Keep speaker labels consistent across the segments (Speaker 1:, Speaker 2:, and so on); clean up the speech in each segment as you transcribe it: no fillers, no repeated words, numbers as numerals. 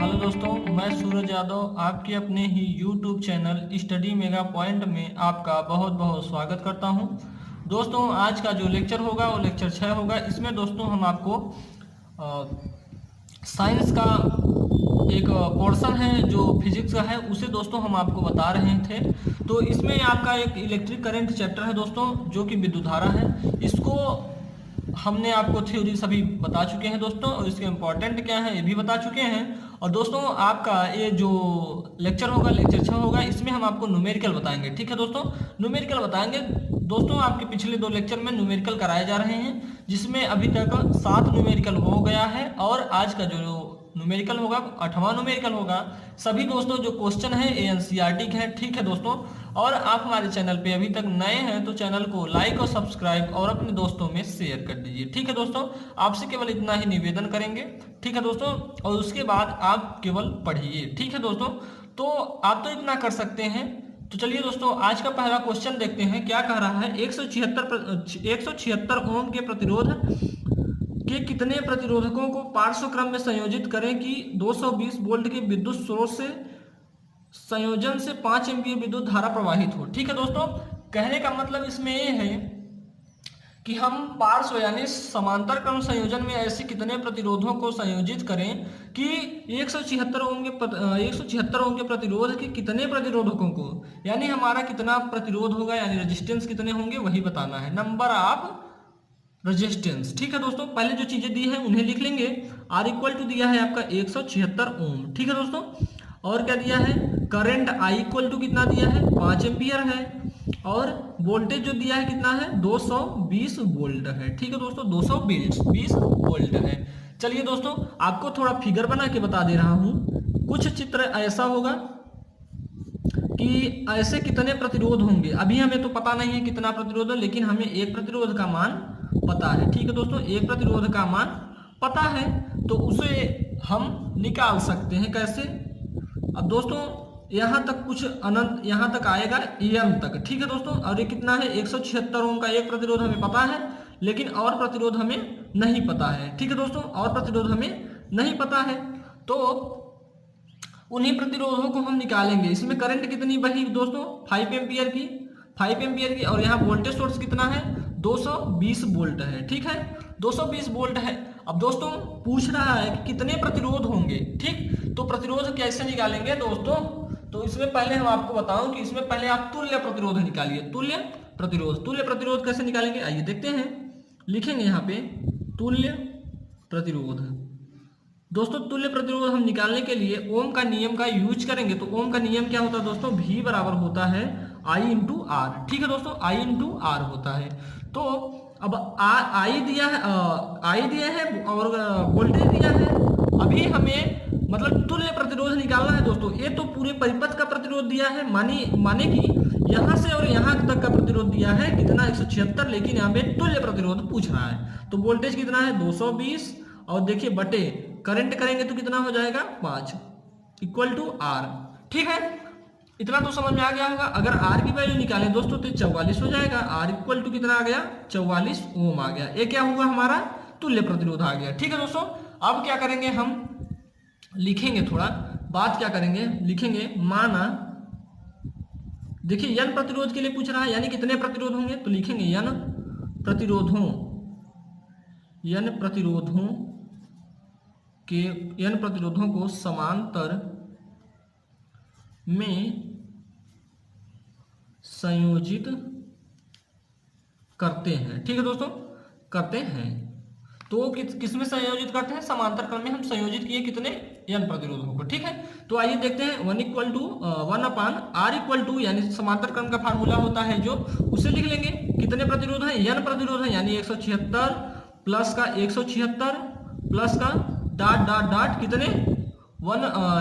Speaker 1: Hello दोस्तों, मैं सूरज यादव आपके अपने ही YouTube channel study mega point में आपका बहुत बहुत स्वागत करता हूं। दोस्तों, आज का जो लेक्चर होगा वो लेक्चर 6 होगा। इसमें दोस्तों हम आपको साइंस का एक पोर्शन है जो फिजिक्स का है, उसे दोस्तों हम आपको बता रहे थे। तो इसमें आपका एक इलेक्ट्रिक करंट चैप्टर है दोस्तों, जो कि विद्युत धारा है। इसको हमने आपको थ्योरी सभी बता चुके हैं दोस्तों, और इसके इम्पोर्टेंट क्या है ये भी बता चुके हैं। और दोस्तों, आपका ये जो लेक्चर होगा, लेक्चर 6 होगा, इसमें हम आपको न्यूमेरिकल बताएंगे। ठीक है दोस्तों, न्यूमेरिकल बताएंगे। दोस्तों, आपके पिछले 2 लेक्चर में न्यूमेरिकल कराए जा रहे हैं, जिसमें अभी तक 7 न्यूमेरिकल हो गया है, और आज का जो न्यूमेरिकल होगा 8वां न्यूमेरिकल होगा। सभी दोस्तों जो क्वेश्चन है एनसीईआरटी के हैं। ठीक है दोस्तों, और आप हमारे चैनल पे अभी तक नए हैं तो चैनल को लाइक और सब्सक्राइब और अपने दोस्तों में शेयर कर दीजिए। ठीक है दोस्तों, आपसे केवल इतना ही निवेदन करेंगे। ठीक है दोस्तों, और उसके बाद आप केवल पढ़िए। ठीक है दोस्तों, तो आप तो इतना कर सकते हैं। तो चलिए दोस्तों, आज का पहला क्वेश्चन देखते हैं क्या कह रहा है। 176 ओम के प्रतिरोध के कितने प्रतिरोधकों को पार्श्व क्रम में संयोजित करें कि 220 वोल्ट के विद्युत स्रोत से संयोजन से 5 एम्पीयर विद्युत धारा प्रवाहित हो। ठीक है दोस्तों, कहने का मतलब इसमें ये है कि हम पार्श्व यानी समांतर क्रम संयोजन में ऐसे कितने प्रतिरोधों को संयोजित करें कि 176 ओम के प्रतिरोध के कितने प्रतिरोधकों को, यानी हमारा कितना प्रतिरोध होगा, यानी रेजिस्टेंस कितने होंगे, वही बताना है। Number of resistance. ठीक है दोस्तों, पहले जो चीजें दी हैं उन्हें लिख लेंगे। R इक्वल टू दिया है आपका 176 ओम। ठीक है दोस्तों, और क्या दिया है, करंट I इक्वल टू कितना दिया है, 5 एम्पियर है, और वोल्टेज जो दिया है कितना है, 220 वोल्ट है। ठीक है दोस्तों, 220 वोल्ट है। चलिए दोस्तों, आपको थोड़ा फिगर बना के बता दे रहा हूं। कुछ चित्र ऐसा होगा कि ऐसे कितने प्रतिरोध होंगे। अभी हमें तो पता नहीं है कितना प्रतिरोध है, लेकिन हमें एक प्रतिरोध का मान पता है। ठीक है दोस्तों, एक प्रतिरोध का मान पता है, तो उसे हम निकाल सकते हैं। कैसे? अब दोस्तों, यहां तक कुछ अनंत, यहां तक आएगा एम तक। ठीक है दोस्तों, और ये कितना है, 176 ओम का एक प्रतिरोध हमें पता है, लेकिन और प्रतिरोध हमें नहीं पता है। ठीक है दोस्तों, और प्रतिरोध हमें नहीं पता है, तो उन्हीं प्रतिरोधों को हम निकालेंगे। इसमें करंट कितनी बही दोस्तों, 5 एम्पियर की, और यहाँ वोल्टेज सोर्स कितना है, 220 वोल्ट है। ठीक है, 220 वोल्ट है। अब दोस्तों पूछ रहा है कि कितने प्रतिरोध होंगे। ठीक, तो प्रतिरोध कैसे निकालेंगे दोस्तों, तो इसमें पहले हम आपको बताऊं कि इसमें पहले आप तुल्य प्रतिरोध निकालिए। तुल्य प्रतिरोध कैसे निकालेंगे, आइए देखते हैं। लिखेंगे यहाँ पे तुल्य प्रतिरोध। दोस्तों, तुल्य प्रतिरोध हम निकालने के लिए ओम का नियम का यूज करेंगे। तो ओम का नियम क्या होता है दोस्तों, V बराबर होता है I इंटू आर। ठीक है दोस्तों, I इंटू आर होता है। तो अब I दिया है और वोल्टेज दिया है। अभी हमें मतलब तुल्य प्रतिरोध निकालना है दोस्तों। ये तो पूरे परिपथ का प्रतिरोध दिया है, माने कि यहाँ से और यहाँ तक का प्रतिरोध दिया है कितना, 176, लेकिन यहाँ पे तुल्य प्रतिरोध पूछ रहा है। तो वोल्टेज कितना है, 220, और देखिए बटे करंट करेंगे तो कितना हो जाएगा, 5 इक्वल टू आर। ठीक है, इतना तो समझ में आ गया होगा। अगर आर की वैल्यू निकालें दोस्तों तो 44 हो जाएगा। आर इक्वल टू कितना आ गया, 44 ओम आ गया। ये क्या हुआ, हमारा तुल्य प्रतिरोध आ गया। ठीक है दोस्तों, अब क्या करेंगे, हम लिखेंगे थोड़ा बात, क्या करेंगे, लिखेंगे माना, देखिए n प्रतिरोध के लिए पूछ रहा है, यानी कितने प्रतिरोध होंगे, तो लिखेंगे n प्रतिरोधों को समांतर में संयोजित करते हैं। ठीक है दोस्तों, करते हैं। तो किस में संयोजित करते हैं, समांतर क्रम में हम संयोजित किए कितने, n प्रतिरोधों को। ठीक है, तो आइए देखते हैं। 1 equal to 1 upon R equal to, यानी समांतर क्रम का फार्मूला होता है जो, उसे लिख लेंगे। कितने प्रतिरोध है, n प्रतिरोध है, यानी 176 प्लस का 176 प्लस का डॉट डॉट डॉट कितने,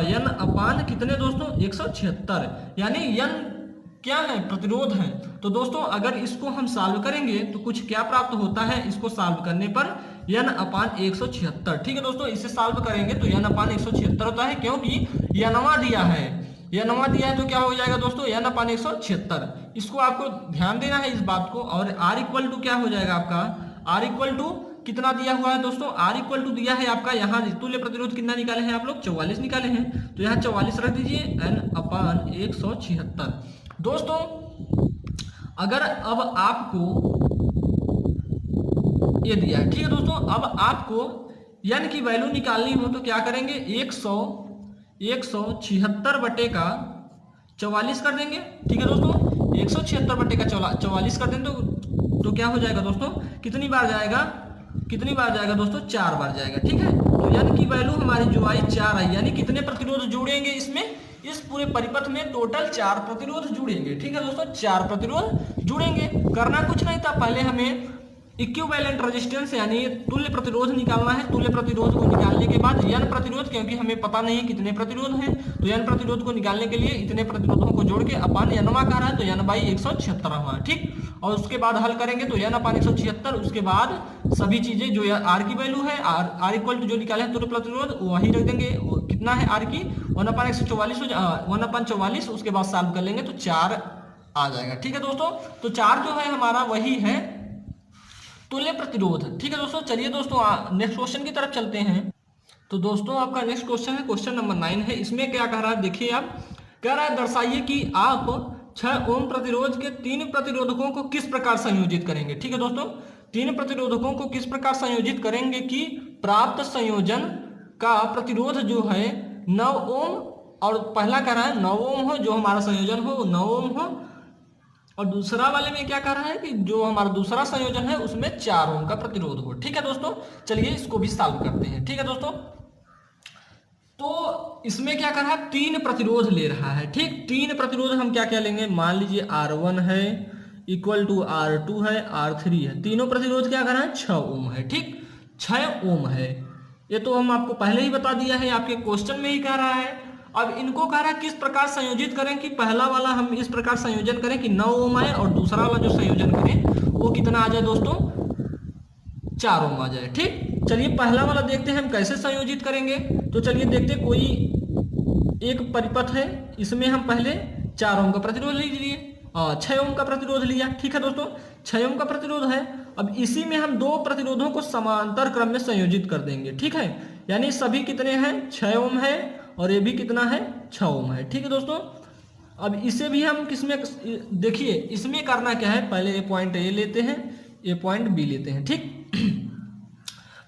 Speaker 1: n अपान कितने दोस्तों, 176, यानी n क्या है, प्रतिरोध है। तो दोस्तों अगर इसको हम सॉल्व करेंगे तो कुछ क्या प्राप्त होता है, इसको सॉल्व करने पर n अपान 176। ठीक है दोस्तों, इसे सॉल्व करेंगे तो n अपान 176 होता है, क्योंकि नवा दिया है तो क्या हो जाएगा दोस्तों, n अपान 176। इसको आपको ध्यान देना है इस बात को। और r इक्वल टू क्या हो जाएगा आपका, आर इक्वल टू कितना दिया हुआ है दोस्तों, आर इक्वल टू दिया है आपका, यहाँ तुल्य प्रतिरोध कितना निकाले हैं आप लोग, 44 निकाले हैं, तो यहाँ 44 रख दीजिए, N/176। दोस्तों अगर अब आपको ये दिया है, ठीक है दोस्तों, अब आपको n की वैल्यू निकालनी हो तो क्या करेंगे, 176 बटे का 44 कर देंगे, ठीक है दोस्तों, 176 बटे का 44 कर देंगे तो क्या हो जाएगा दोस्तों, कितनी बार जाएगा दोस्तों, 4 बार जाएगा, ठीक है। तो n की वैल्यू हमारी जो आई 4 आई, यानी कितने प्रतिरोध जुड़ेंगे इसमें, इस पूरे परिपथ में टोटल 4 प्रतिरोध जुड़ेंगे, ठीक है दोस्तों, 4 प्रतिरोध जुड़ेंगे। करना कुछ नहीं था, पहले हमें इक्विवेलेंट रेजिस्टेंस यानी तुल्य प्रतिरोध निकालना है। तुल्य प्रतिरोध को निकालने के बाद n प्रतिरोध, क्योंकि हमें पता नहीं कितने प्रतिरोध हैं, तो n प्रतिरोध को निकालने के लिए इतने प्रतिरोधों को जोड़ के अपन nवा कर रहा है तो n/176 हुआ, ठीक। और उसके बाद हल करेंगे तो n/176, उसके बाद सभी चीजें जो r की वैल्यू है, r इक्वल टू जो निकाले हैं तुल्य प्रतिरोध वही रख देंगे, कितना है r की 1/144, उसके बाद सॉल्व कर लेंगे तो 4 आ जाएगा, ठीक है दोस्तों। तो 4 जो है हमारा वही है तुल्य प्रतिरोध, ठीक है दोस्तों। चलिए दोस्तों नेक्स्ट क्वेश्चन की तरफ चलते हैं। तो दोस्तों आपका नेक्स्ट क्वेश्चन है क्वेश्चन नंबर 9 है। इसमें क्या कह रहा है देखिए, आप कह रहा है दर्शाइए कि आप 6 ओम प्रतिरोध के 3 प्रतिरोधकों को किस प्रकार संयोजित करेंगे, ठीक है दोस्तों। 3 प्रतिरोधकों को किस प्रकार संयोजित करेंगे कि प्राप्त संयोजन का प्रतिरोध जो है 9 ओम, और पहला कह रहा है 9 ओम हो, जो हमारा संयोजन हो 9 ओम हो, और दूसरा वाले में क्या कह रहा है कि जो हमारा दूसरा संयोजन है उसमें 4 ओम का प्रतिरोध हो, ठीक है दोस्तों। चलिए इसको भी सॉल्व करते हैं, ठीक है दोस्तों। तो इसमें क्या कर रहा है, 3 प्रतिरोध ले रहा है, ठीक। 3 प्रतिरोध हम क्या क्या लेंगे, मान लीजिए R1 है इक्वल टू R2 है, R3 है, तीनों प्रतिरोध क्या कर रहा है 6 ओम है, ठीक, 6 ओम है। ये तो हम आपको पहले ही बता दिया है, आपके क्वेश्चन में ही कह रहा है। अब इनको कह रहा है किस प्रकार संयोजित करें कि पहला वाला हम इस प्रकार संयोजन करें कि 9 ओम आए, और दूसरा वाला जो संयोजन करें वो कितना आ जाए दोस्तों, 4 ओम आ जाए, ठीक। चलिए पहला वाला देखते हैं हम कैसे संयोजित करेंगे। तो चलिए देखते हैं, कोई एक परिपथ है, इसमें हम पहले 4 ओम का प्रतिरोध लीजिए, 6 ओम का प्रतिरोध लिया, ठीक है दोस्तों, 6 ओम का प्रतिरोध है। अब इसी में हम 2 प्रतिरोधों को समांतर क्रम में संयोजित कर देंगे, ठीक है, यानी सभी कितने हैं 6 ओम है, और ये भी कितना है 6 ओम है, ठीक है दोस्तों। अब इसे भी हम किसमें देखिए, इसमें करना क्या है, पहले ए पॉइंट ए लेते हैं, ए पॉइंट बी लेते हैं, ठीक।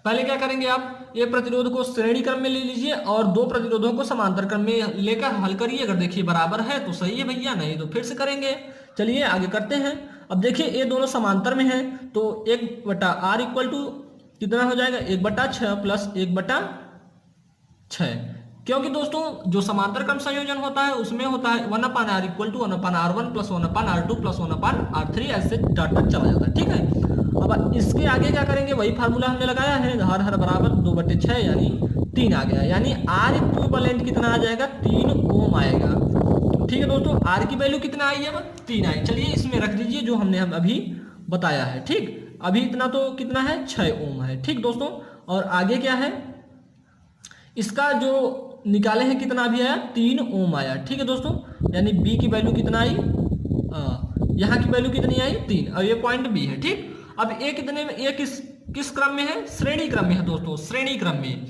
Speaker 1: पहले क्या करेंगे, आप ये प्रतिरोध को श्रेणी क्रम में ले लीजिए और 2 प्रतिरोधों को समांतर क्रम में लेकर हल करिए। अगर देखिए बराबर है तो सही है भैया, नहीं तो फिर से करेंगे। चलिए आगे करते हैं। अब देखिए ये दोनों समांतर में है, तो 1/r इक्वल टू कितना हो जाएगा, 1/6 प्लस 1/6, क्योंकि दोस्तों जो समांतर क्रम संयोजन होता है उसमें होता है 1/r equal to 1/r1 plus 1/r2 plus 1/r3, ऐसे डॉट तक चला जाता है, ठीक है। अब इसके आगे क्या करेंगे, वही फार्मूला हमने लगाया है, हर हर बराबर 2/6 यानी 3 आ गया, यानी R इक्विवेलेंट कितना आ जाएगा, 3 ओम आएगा, ठीक है दोस्तों। R की वैल्यू कितना आई है, अब 3 आई। चलिए इसमें रख दीजिए जो हमने हम अभी बताया है, ठीक। अभी इतना तो कितना है 6 ओम है, ठीक दोस्तों। और आगे क्या है, इसका जो निकाले हैं कितना भी आया, 3 ओम आया, ठीक है दोस्तों, यानी B की वैल्यू कितना आई, यहाँ की वैल्यू कितनी आई 3, और ये पॉइंट B है, ठीक। अब ये कितने में, ये किस क्रम में है, श्रेणी क्रम में है दोस्तों, श्रेणी क्रम में।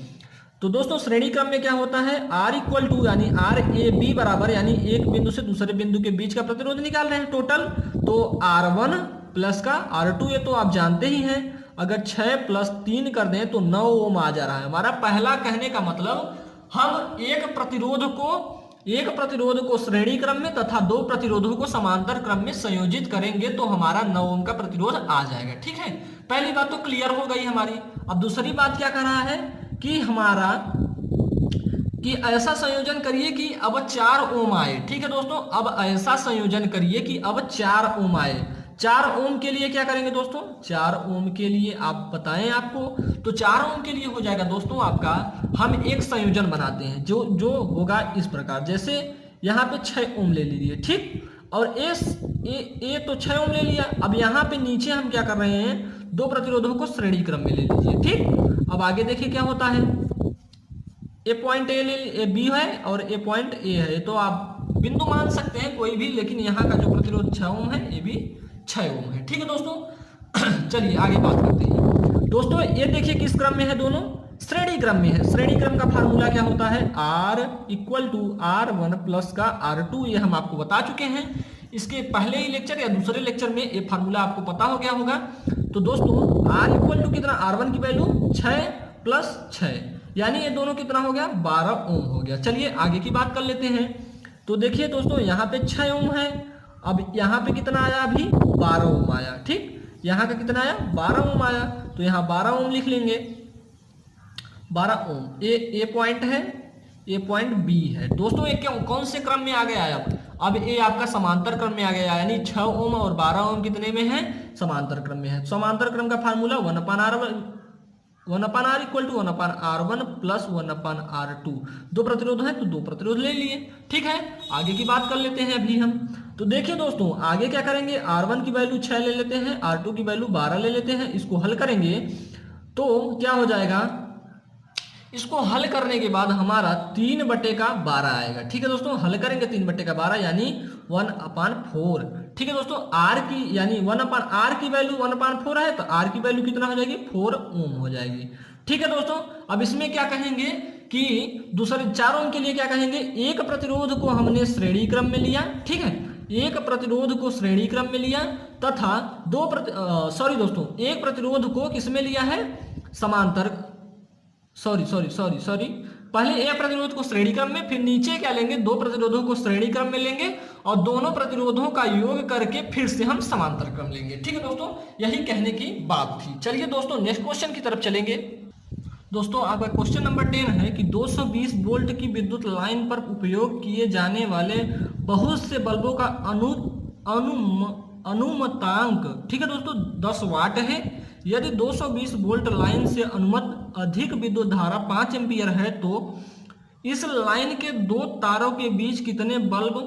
Speaker 1: तो दोस्तों श्रेणी क्रम में क्या होता है, R इक्वल टू यानी RAB बराबर, यानी एक बिंदु से दूसरे बिंदु के बीच का प्रतिरोध निकाल रहे हैं टोटल, तो R1 प्लस का R2, ये तो आप जानते ही हैं, अगर 6 प्लस 3 कर दें तो 9 ओम आ जा रहा है। हमारा पहला कहने का मतलब, हम एक प्रतिरोध को श्रेणी क्रम में तथा 2 प्रतिरोधों को समांतर क्रम में संयोजित करेंगे तो हमारा 9 ओम का प्रतिरोध आ जाएगा, ठीक है। पहली बात तो क्लियर हो गई हमारी। अब दूसरी बात क्या कर रहा है कि हमारा कि ऐसा संयोजन करिए कि अब 4 ओम आए, ठीक है दोस्तों। अब ऐसा संयोजन करिए कि अब 4 ओम आए। 4 ओम के लिए क्या करेंगे दोस्तों, 4 ओम के लिए आप बताएं आपको, तो 4 ओम के लिए हो जाएगा दोस्तों आपका, हम एक संयोजन बनाते हैं जो होगा इस प्रकार, जैसे यहाँ पे 6 ओम ले लीजिए, ठीक। और ए तो 6 ओम ले लिया। अब यहाँ पे नीचे हम क्या कर रहे हैं, 2 प्रतिरोधों को श्रेणी क्रम में ले लीजिए, ठीक। अब आगे देखिए क्या होता है, ए पॉइंट ए बी है और ए पॉइंट ए है, तो आप बिंदु मान सकते हैं कोई भी, लेकिन यहाँ का जो प्रतिरोध 6 ओम है ये भी 6 ओम है, ठीक है दोस्तों। चलिए आगे बात करते हैं। दोस्तों ये देखिए किस क्रम में है, दोनों श्रेणी क्रम में है। श्रेणी क्रम का फार्मूला क्या होता है, R equal to R1 plus का R2, ये हम आपको बता चुके हैं इसके पहले ही लेक्चर या दूसरे लेक्चर में, ये फार्मूला आपको पता हो गया होगा। तो दोस्तों R इक्वल टू कितना, R1 की वैल्यू 6 प्लस 6, यानी ये दोनों कितना हो गया, 12 ओम हो गया। चलिए आगे की बात कर लेते हैं। तो देखिए दोस्तों यहाँ पे 6 ओम है, अब यहाँ पे कितना आया, अभी 12 ओम आया। ठीक, यहाँ का कितना आया, 12 ओम आया, तो यहाँ 12 ओम लिख लेंगे, 12 ओम। ए पॉइंट है, ये पॉइंट बी है। दोस्तों ये क्यों, कौन से क्रम में आ गया है, अब ये आपका समांतर क्रम में आ गया, यानी 6 ओम और 12 ओम कितने में है, समांतर क्रम में है। समांतर क्रम का formula 1/R equal to 1/R1 plus 1/R2। दो प्रतिरोध है तो दो प्रतिरोध ले लिए। ठीक है, आगे की बात कर लेते हैं अभी हम। तो देखिए दोस्तों आगे क्या करेंगे, R1 की वैल्यू 6 ले लेते हैं, R2 की वैल्यू 12 ले लेते हैं, इसको हल करेंगे तो क्या हो जाएगा, इसको हल करने के बाद हमारा 3/12 आएगा। ठीक है दोस्तों, हल करेंगे 3/12 यानी 1/4। ठीक है दोस्तों, R की यानी 1/R की वैल्यू 1/4 है, तो R की वैल्यू कितना हो जाएगी, 4 ओम हो जाएगी। ठीक है दोस्तों, अब इसमें क्या कहेंगे कि दूसरे 4 ओम के लिए क्या कहेंगे, एक प्रतिरोध को हमने श्रेणी क्रम में लिया। ठीक है, एक प्रतिरोध को श्रेणी क्रम में लिया तथा एक प्रतिरोध को किसमें लिया है, समांतर, पहले एक प्रतिरोध को श्रेणी क्रम में, फिर नीचे क्या लेंगे, दो प्रतिरोधों को श्रेणी क्रम में लेंगे और दोनों प्रतिरोधों का योग करके फिर से हम समांतर क्रम लेंगे। ठीक है दोस्तों, यही कहने की बात थी। चलिए दोस्तों नेक्स्ट क्वेश्चन की तरफ चलेंगे। दोस्तों आपका क्वेश्चन नंबर 10 है कि 220 वोल्ट की विद्युत लाइन पर उपयोग किए जाने वाले बहुत से बल्बों का अनुमतांक, ठीक है दोस्तों, 10 वाट है। यदि 220 वोल्ट लाइन से अनुमत अधिक विद्युत धारा 5 एम्पीयर है तो इस लाइन के दो तारों के बीच कितने बल्ब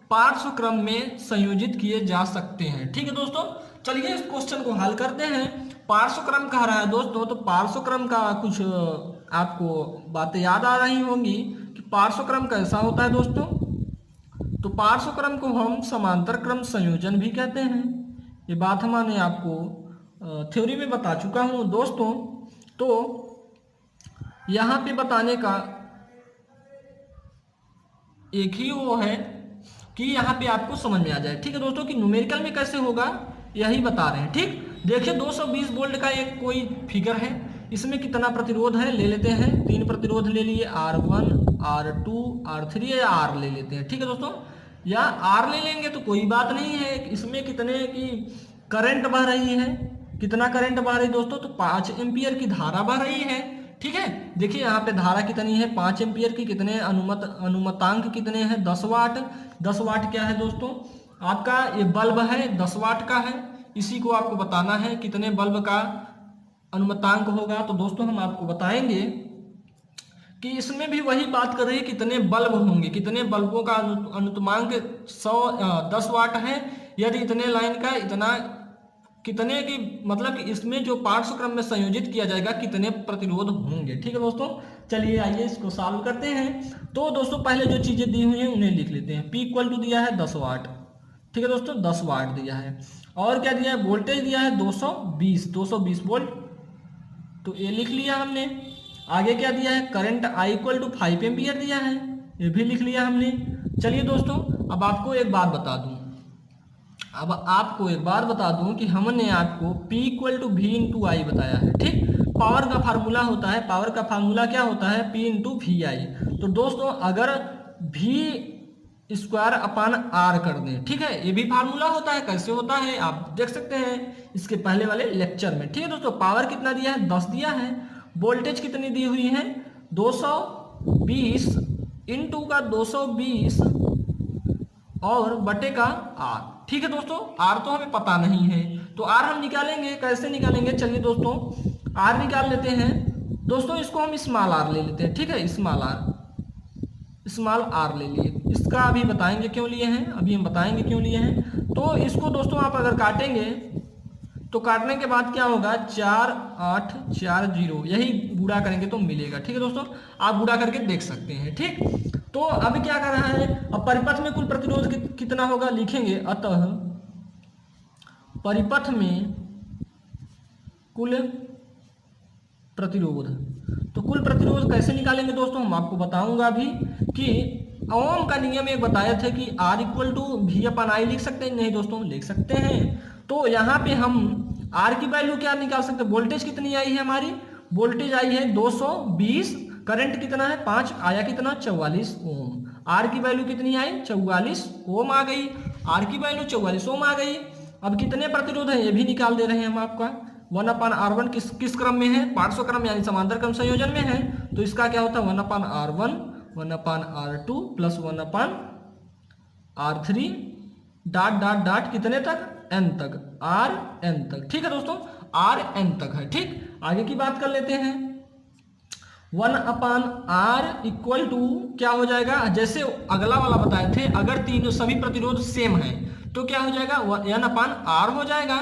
Speaker 1: पार्श्व क्रम में संयोजित किए जा सकते हैं। ठीक है दोस्तों, चलिए इस क्वेश्चन को हल करते हैं। पार्श्व क्रम कह रहा है दोस्तों, तो पार्श्व क्रम का कुछ आपको बातें याद आ रही होंगी कि पार्श्व क्रम कैसा होता है दोस्तों। तो पार्श्व क्रम को हम समांतर क्रम संयोजन भी कहते हैं। ये बात मैंने आपको थ्योरी में बता चुका हूं दोस्तों। तो यहाँ पे बताने का एक ही वो है कि यहाँ पे आपको समझ में आ जाए। ठीक है दोस्तों, कि न्यूमेरिकल में कैसे होगा यही बता रहे हैं। ठीक, देखिए 220 वोल्ट का एक कोई फिगर है, इसमें कितना प्रतिरोध है ले लेते हैं, 3 प्रतिरोध ले लिए, R1 R2 R3 या R ले लेते हैं। ठीक है दोस्तों, या R ले लेंगे तो कोई बात नहीं है। इसमें कितने की करंट बह रही है, कितना करंट बह रही है दोस्तों, तो 5 एम्पियर की धारा बह रही है। ठीक है, देखिए यहाँ पे धारा कितनी है, 5 एम्पियर की, कितने अनुमतांक कितने हैं, 10 वाट। 10 वाट क्या है दोस्तों, आपका ये बल्ब है 10 वाट का है, इसी को आपको बताना है कितने बल्ब का अनुमतांक होगा। तो दोस्तों हम आपको बताएंगे कि इसमें भी वही बात कर रही है, कितने बल्ब होंगे, कितने बल्बों का अनुमांक 10 वाट है। यदि इतने लाइन का इतना कितने की, मतलब कि इसमें जो पार्श्व क्रम में संयोजित किया जाएगा कितने प्रतिरोध होंगे। ठीक है दोस्तों, चलिए आइए इसको सॉल्व करते हैं। तो दोस्तों पहले जो चीजें दी हुई हैं उन्हें लिख लेते हैं। P इक्वल टू दिया है 10 वाट, ठीक है दोस्तों, 10 वाट दिया है। और क्या दिया है, वोल्टेज दिया है 220 वोल्ट, तो ये लिख लिया हमने। आगे क्या दिया है, current I equal to 5 ampere दिया है, ये भी लिख लिया हमने। चलिए दोस्तों अब आपको एक बात बता दूं, कि हमने आपको P equal to V into I बताया है। ठीक, पावर का फार्मूला होता है, पावर का फार्मूला क्या होता है, P इंटू वी आई। तो दोस्तों अगर V स्क्वायर अपान R कर दें, ठीक है, ये भी फार्मूला होता है। कैसे होता है आप देख सकते हैं इसके पहले वाले लेक्चर में। ठीक है दोस्तों, पावर कितना दिया है, 10 दिया है। वोल्टेज कितनी दी हुई है, 220 इंटू का 220 और बटे का R। ठीक है दोस्तों, R तो हमें पता नहीं है, तो R हम निकालेंगे। कैसे निकालेंगे, चलिए दोस्तों R निकाल लेते हैं। दोस्तों इसको हम स्मॉल r ले लेते हैं। ठीक है, स्मॉल r ले लिए, इसका अभी बताएंगे क्यों लिए हैं, अभी हम बताएंगे क्यों लिए हैं। तो इसको दोस्तों आप अगर काटेंगे तो काटने के बाद क्या होगा, 4840, यही गुणा करेंगे तो मिलेगा। ठीक है दोस्तों, आप गुणा करके देख सकते हैं। ठीक, तो अब क्या कर रहा है, अब परिपथ में कुल प्रतिरोध कितना होगा लिखेंगे। अतः परिपथ में कुल प्रतिरोध। तो कुल प्रतिरोध कैसे निकालेंगे दोस्तों, हम आपको बताऊंगा अभी कि ओम का नियम एक बताए थे कि R इक्वल टू वी अपन आई लिख सकते हैं, नहीं दोस्तों लिख सकते हैं। तो यहाँ पे हम R की वैल्यू क्या निकाल सकते हैं, वोल्टेज कितनी आई है हमारी, वोल्टेज आई है 220, करंट कितना है 5, आया कितना 44 ओम। R की वैल्यू कितनी आई 44 ओम आ गई, R की वैल्यू 44 ओम आ गई। अब कितने प्रतिरोध है ये भी निकाल दे रहे हैं हम आपका। 1/R1 किस क्रम में है, पार्श्व क्रम यानी समांतर क्रम संयोजन में है, तो इसका क्या होता है 1/R1 1/R2 plus 1/R3 dot dot dot कितने तक, n तक, Rn तक। ठीक है दोस्तों, Rn तक है। ठीक, आगे की बात कर लेते हैं। 1/R इक्वल टू क्या हो जाएगा, जैसे अगला वाला बताए थे, अगर तीनों सभी प्रतिरोध सेम है तो क्या हो जाएगा 1/R हो जाएगा।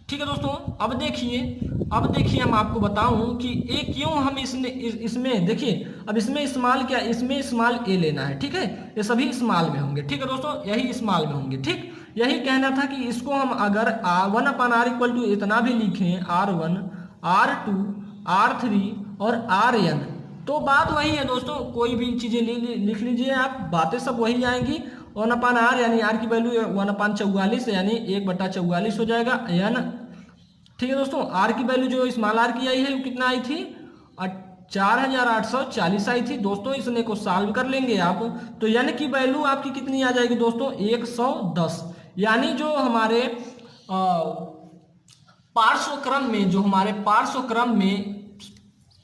Speaker 1: ठीक है दोस्तों, अब देखिए हम आपको बताऊं कि ए क्यों हम इसमें देखिए, अब इसमें स्मॉल क्या, इसमें स्मॉल ए लेना है। ठीक है, ये सभी स्मॉल में होंगे। ठीक है दोस्तों, यही स्मॉल में होंगे। ठीक, यही कहना था कि इसको हम अगर 1/R इक्वल टू इतना भी लिखें R1 R2 R3 और Rn, तो बात वही है दोस्तों, कोई भी चीजें लिख लीजिए आप, बातें सब वही आएंगी। 1/R यानी R की वैल्यू 1/44 यानी 1/44 हो जाएगा n। ठीक है दोस्तों, R की वैल्यू जो स्मॉल r की आई है वो कितना आई थी 4840 आई थी दोस्तों। इसने को सॉल्व कर लेंगे आप, तो n की वैल्यू आपकी कितनी आ जाएगी दोस्तों 110। यानी जो हमारे पार्श्व क्रम में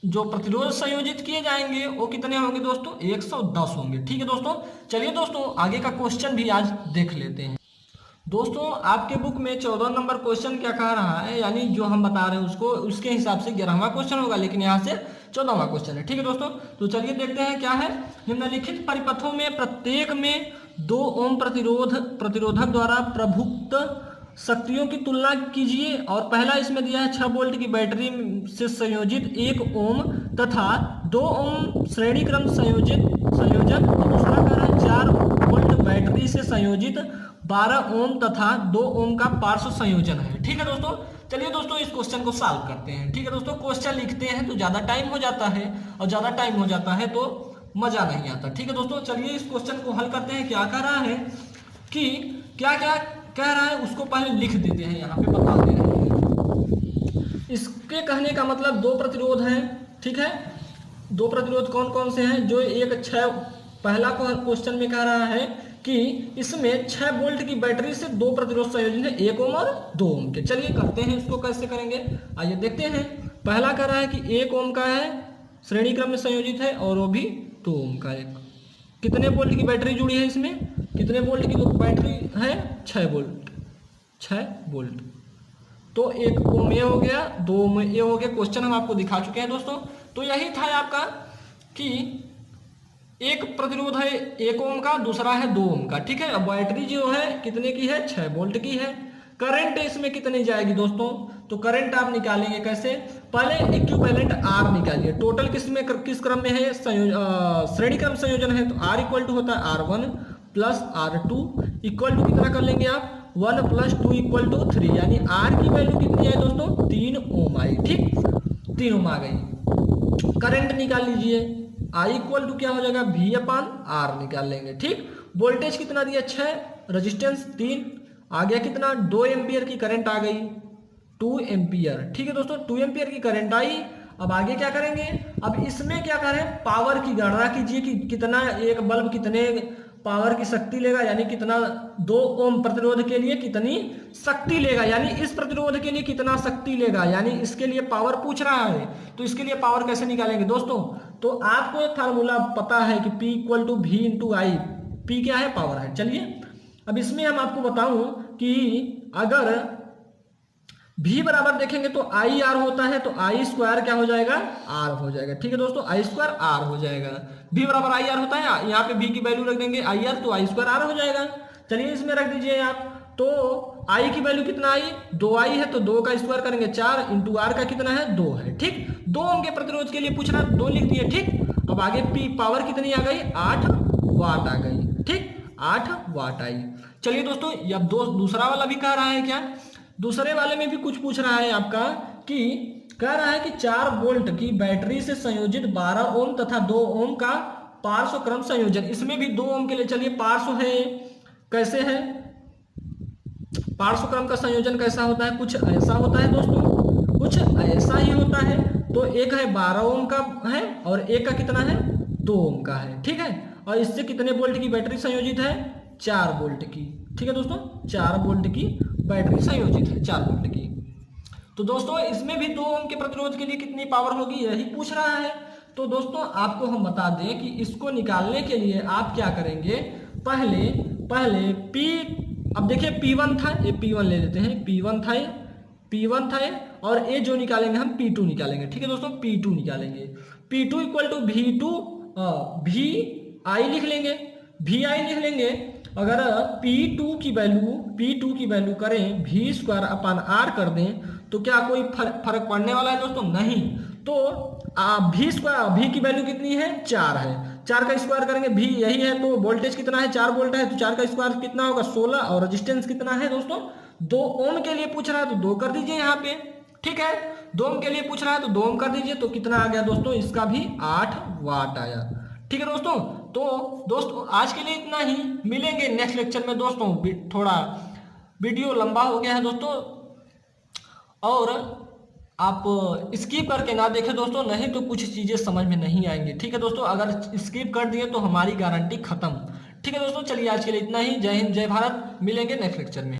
Speaker 1: जो प्रतिरोध संयोजित किए जाएंगे वो कितने होंगे दोस्तों 110 होंगे। ठीक है दोस्तों, चलिए दोस्तों आगे का क्वेश्चन भी आज देख लेते हैं। दोस्तों आपके बुक में 14 नंबर क्वेश्चन क्या कह रहा है, यानी जो हम बता रहे हैं उसको उसके हिसाब से 11वां क्वेश्चन होगा, लेकिन यहाँ से 14वां क्वेश्चन है। ठीक है दोस्तों, तो चलिए देखते हैं क्या है। निम्नलिखित परिपथों में प्रत्येक में 2 ओम प्रतिरोधक द्वारा प्रभुक्त शक्तियों की तुलना कीजिए। और पहला इसमें दिया है 6 वोल्ट की बैटरी से संयोजित 1 ओम तथा 2 ओम श्रेणी क्रम संयोजक, और दूसरा कह रहा है 4 वोल्ट बैटरी से संयोजित 12 ओम तथा 2 ओम का पार्श्व संयोजन है। ठीक है दोस्तों, चलिए दोस्तों इस क्वेश्चन को सॉल्व करते हैं। ठीक है दोस्तों, क्वेश्चन लिखते हैं तो ज्यादा टाइम हो जाता है, और ज्यादा टाइम हो जाता है तो मजा नहीं आता। ठीक है दोस्तों, चलिए इस क्वेश्चन को हल करते हैं। क्या कह रहा है कि क्या क्या कह रहा है उसको पहले लिख देते हैं, यहाँ पे बता दे रहे हैं। इसके कहने का मतलब 2 प्रतिरोध हैं। ठीक है, 2 प्रतिरोध कौन कौन से हैं, जो एक 6, पहला क्वेश्चन में कह रहा है कि इसमें 6 वोल्ट की बैटरी से 2 प्रतिरोध संयोजन है, 1 ओम और 2 ओम के। चलिए करते हैं इसको, कैसे करेंगे आइए देखते हैं। पहला कह रहा है कि 1 ओम का है, श्रेणी क्रम में संयोजित है, और वो भी 2 ओम का है। कितने वोल्ट की बैटरी जुड़ी है इसमें, कितने वोल्ट की बैटरी है 6 वोल्ट। तो 1 ओम ये हो गया, 2 ओम ये हो गया। क्वेश्चन हम आपको दिखा चुके हैं दोस्तों। तो यही था आपका कि एक प्रतिरोध है 1 ओम का, दूसरा है 2 ओम का। ठीक है, अब बैटरी जो है कितने की है 6 वोल्ट की है। करंट इसमें कितनी जाएगी दोस्तों, तो करंट आप निकालेंगे कैसे, पहले इक्विवेलेंट R निकालिए। टोटल किस क्रम में है, श्रेणी क्रम संयोजन है, तो R इक्वल टू होता है R1 plus R2 equal to कितना कर लेंगे आप 1 प्लस 2 इक्वल टू 3, यानी R की वैल्यू कितनी आई दोस्तों 3 ओम आई। ठीक, 3 ओम आ गई। करंट निकाल लीजिए, I इक्वल टू क्या हो जाएगा V/R निकाल लेंगे। ठीक, वोल्टेज कितना दिया 6, रेजिस्टेंस 3, आ गया कितना 2 एम्पियर की करंट आ गई, 2 एम्पियर। ठीक है दोस्तों, 2 एम्पियर की करंट आई। अब आगे क्या करेंगे, अब इसमें क्या करें, पावर की गणना कीजिए कि कितना एक बल्ब कितने पावर की शक्ति लेगा, यानी कितना 2 ओम प्रतिरोध के लिए कितनी शक्ति लेगा, यानी इस प्रतिरोध के लिए कितना शक्ति लेगा, यानी इसके लिए पावर पूछ रहा है। तो इसके लिए पावर कैसे निकालेंगे दोस्तों, तो आपको एक फार्मूला पता है कि P equal to V into I. P क्या है, पावर है। चलिए अब इसमें हम आपको बताऊं कि अगर V बराबर देखेंगे तो आई आर होता है, तो आई स्क्वायर क्या हो जाएगा R हो जाएगा। ठीक है दोस्तों, आई स्क्वायर R हो जाएगा। V बराबर आई आर होता है, यहाँ पे V की वैल्यू रख देंगे आई आर, तो आई स्क्वायर R हो जाएगा। चलिए इसमें रख दीजिए आप, तो I की वैल्यू कितना आई 2 आई है, तो 2 का स्क्वायर करेंगे 4 इंटू R का कितना है 2 है। ठीक, 2 ओम के प्रतिरोध के लिए पूछ रहा, 2 लिख दिए। ठीक, अब आगे P पावर कितनी आ गई 8 वाट आ गई। ठीक, 8 वाट आई। चलिए दोस्तों, अब दूसरा वाला भी कह रहा है क्या, दूसरे वाले में भी कुछ पूछ रहा है आपका कि कह रहा है कि 4 वोल्ट की बैटरी से संयोजित 12 ओम तथा 2 ओम का पार्श्व क्रम संयोजन। इसमें भी 2 ओम के लिए चलिए पार्श्व है, कैसे है पार्श्व क्रम का संयोजन कैसा होता है, कुछ ऐसा होता है दोस्तों, कुछ ऐसा ही होता है। तो एक है 12 ओम का है और एक का कितना है 2 ओम का है, ठीक है। और इससे कितने वोल्ट की बैटरी संयोजित है, 4 वोल्ट की, ठीक है दोस्तों, 4 वोल्ट की बैटरी संयोजित है, 4 वोल्ट की। तो दोस्तों इसमें भी 2 ओम के प्रतिरोध के लिए कितनी पावर होगी यही पूछ रहा है। तो दोस्तों आपको हम बता दें कि इसको निकालने के लिए आप क्या करेंगे, पहले P, अब देखिए P1 था, ये P1 ले लेते हैं, P1 था ये, और ये जो निकालेंगे हम P2 निकालेंगे, ठीक है दोस्तों, P2 निकालेंगे। P2 equal to V2 VI लिख लेंगे। अगर P2 की वैल्यू करें V² अपन R कर दें तो क्या कोई फर्क पड़ने वाला है दोस्तों, नहीं। तो V की वैल्यू कितनी है, 4 है, 4 का स्क्वायर करेंगे, V यही है तो वोल्टेज कितना है 4 वोल्ट है, तो 4 का स्क्वायर कितना होगा 16, और रेजिस्टेंस कितना है दोस्तों 2 ओम के लिए पूछ रहा है तो 2 कर दीजिए यहाँ पे, ठीक है। 2 ओम के लिए पूछ रहा है तो 2 ओम कर दीजिए, तो कितना आ गया दोस्तों, इसका भी 8 वाट आया, ठीक है दोस्तों। तो दोस्तों आज के लिए इतना ही, मिलेंगे नेक्स्ट लेक्चर में दोस्तों। थोड़ा वीडियो लंबा हो गया है दोस्तों, और आप स्किप करके ना देखें दोस्तों, नहीं तो कुछ चीज़ें समझ में नहीं आएंगी, ठीक है दोस्तों। अगर स्किप कर दिए तो हमारी गारंटी खत्म, ठीक है दोस्तों। चलिए आज के लिए इतना ही, जय हिंद जय भारत, मिलेंगे नेक्स्ट लेक्चर में।